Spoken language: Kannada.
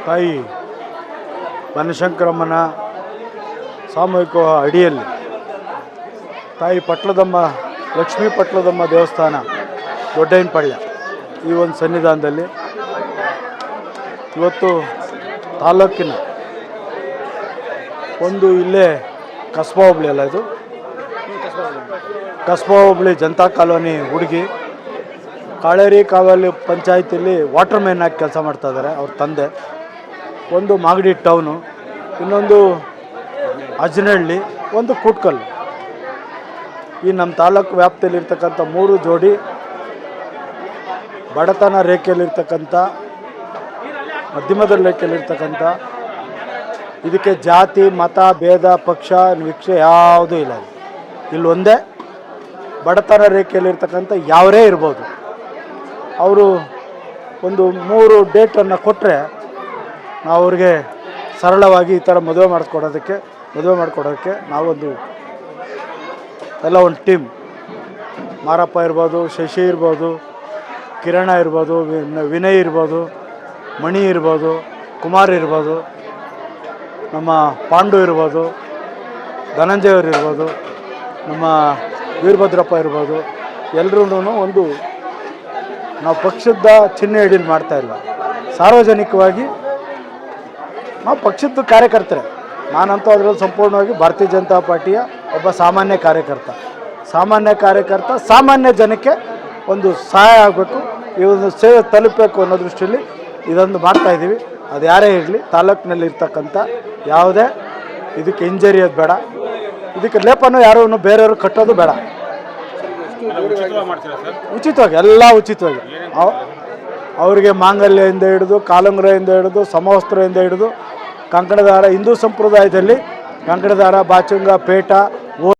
ತಾಯಿ ಬನಶಂಕರಮ್ಮನ ಸಾಮೂಹಿಕ ಅಡಿಯಲ್ಲಿ ತಾಯಿ ಪಟ್ಲದಮ್ಮ ಲಕ್ಷ್ಮೀ ಪಟ್ಲದಮ್ಮ ದೇವಸ್ಥಾನ ದೊಡ್ಡಯ್ಯನಪಾಳ್ಯ ಈ ಒಂದು ಸನ್ನಿಧಾನದಲ್ಲಿ ಇವತ್ತು ತಾಲೂಕಿನ ಒಂದು ಇಲ್ಲೇ ಕಸ್ಬಾ ಹೋಬಳಿ ಅಲ್ಲ, ಇದು ಕಸ್ಬಾ ಹೋಬಳಿ ಜನತಾ ಕಾಲೋನಿ ಹುಡುಗಿ ಕಾಳೇರಿ ಕಾವಲಿ ಪಂಚಾಯತಿಯಲ್ಲಿ ವಾಟರ್ ಮ್ಯಾನ್ ಆಗಿ ಕೆಲಸ ಮಾಡ್ತಾಯಿದ್ದಾರೆ ಅವ್ರ ತಂದೆ. ಒಂದು ಮಾಗಡಿ ಟೌನು, ಇನ್ನೊಂದು ಅಜ್ನಹಳ್ಳಿ, ಒಂದು ಕೂಟ್ಕಲ್ಲು. ಈ ನಮ್ಮ ತಾಲೂಕು ವ್ಯಾಪ್ತಿಯಲ್ಲಿರ್ತಕ್ಕಂಥ 3 ಜೋಡಿ ಬಡತನ ರೇಖೆಯಲ್ಲಿರ್ತಕ್ಕಂಥ, ಮಧ್ಯಮದ ರೇಖೆಯಲ್ಲಿರ್ತಕ್ಕಂಥ, ಇದಕ್ಕೆ ಜಾತಿ ಮತ ಭೇದ ಪಕ್ಷ ವೀಕ್ಷೆ ಯಾವುದೂ ಇಲ್ಲ. ಇಲ್ಲಿ ಒಂದೇ ಬಡತನ ರೇಖೆಯಲ್ಲಿರ್ತಕ್ಕಂಥ ಯಾವರೇ ಇರ್ಬೋದು, ಅವರು ಒಂದು 3 ಡೇಟನ್ನು ಕೊಟ್ಟರೆ ನಾವು ಅವ್ರಿಗೆ ಸರಳವಾಗಿ ಈ ಥರ ಮದುವೆ ಮಾಡಿಕೊಡೋದಕ್ಕೆ ನಾವೊಂದು ಎಲ್ಲ ಒಂದು ಟೀಮ್, ಮಾರಪ್ಪ ಇರ್ಬೋದು, ಶಶಿ ಇರ್ಬೋದು, ಕಿರಣ ಇರ್ಬೋದು, ವಿನಯ್ ಇರ್ಬೋದು, ಮಣಿ ಇರ್ಬೋದು, ಕುಮಾರ್ ಇರ್ಬೋದು, ನಮ್ಮ ಪಾಂಡು ಇರ್ಬೋದು, ಧನಂಜಯವ್ರು ಇರ್ಬೋದು, ನಮ್ಮ ವೀರಭದ್ರಪ್ಪ ಇರ್ಬೋದು, ಎಲ್ಲರೂ ಒಂದು ನಾವು ಪಕ್ಷದ ಚಿಹ್ನೆ ಹಿಡಿದು ಮಾಡ್ತಾಯಿಲ್ಲ. ಸಾರ್ವಜನಿಕವಾಗಿ ನಾವು ಪಕ್ಷದ ಕಾರ್ಯಕರ್ತರೆ. ನಾನಂತೂ ಅದರಲ್ಲಿ ಸಂಪೂರ್ಣವಾಗಿ ಭಾರತೀಯ ಜನತಾ ಪಾರ್ಟಿಯ ಒಬ್ಬ ಸಾಮಾನ್ಯ ಕಾರ್ಯಕರ್ತ ಸಾಮಾನ್ಯ ಜನಕ್ಕೆ ಒಂದು ಸಹಾಯ ಆಗಬೇಕು, ಈ ಒಂದು ಸೇವೆ ತಲುಪಬೇಕು ಅನ್ನೋ ದೃಷ್ಟಿಯಲ್ಲಿ ಇದೊಂದು ಮಾಡ್ತಾಯಿದ್ದೀವಿ. ಅದು ಯಾರೇ ಇರಲಿ, ತಾಲೂಕಿನಲ್ಲಿ ಇರ್ತಕ್ಕಂಥ ಯಾವುದೇ ಇದಕ್ಕೆ ಇಂಜರಿಯೋದು ಬೇಡ, ಇದಕ್ಕೆ ಲೇಪನೂ ಯಾರೂ ಬೇರೆಯವರು ಕಟ್ಟೋದು ಬೇಡ. ಉಚಿತವಾಗಿ ಎಲ್ಲ ಉಚಿತವಾಗಿ ಅವರಿಗೆ ಮಾಂಗಲ್ಯದಿಂದ ಹಿಡಿದು, ಕಾಲುಂಗುರದಿಂದ ಹಿಡಿದು, ಸಮವಸ್ತ್ರದಿಂದ ಹಿಡಿದು, ಕಂಕಣದಾರ, ಹಿಂದೂ ಸಂಪ್ರದಾಯದಲ್ಲಿ ಕಂಕಣದಾರ, ಬಾಚುಂಗ, ಪೇಟ,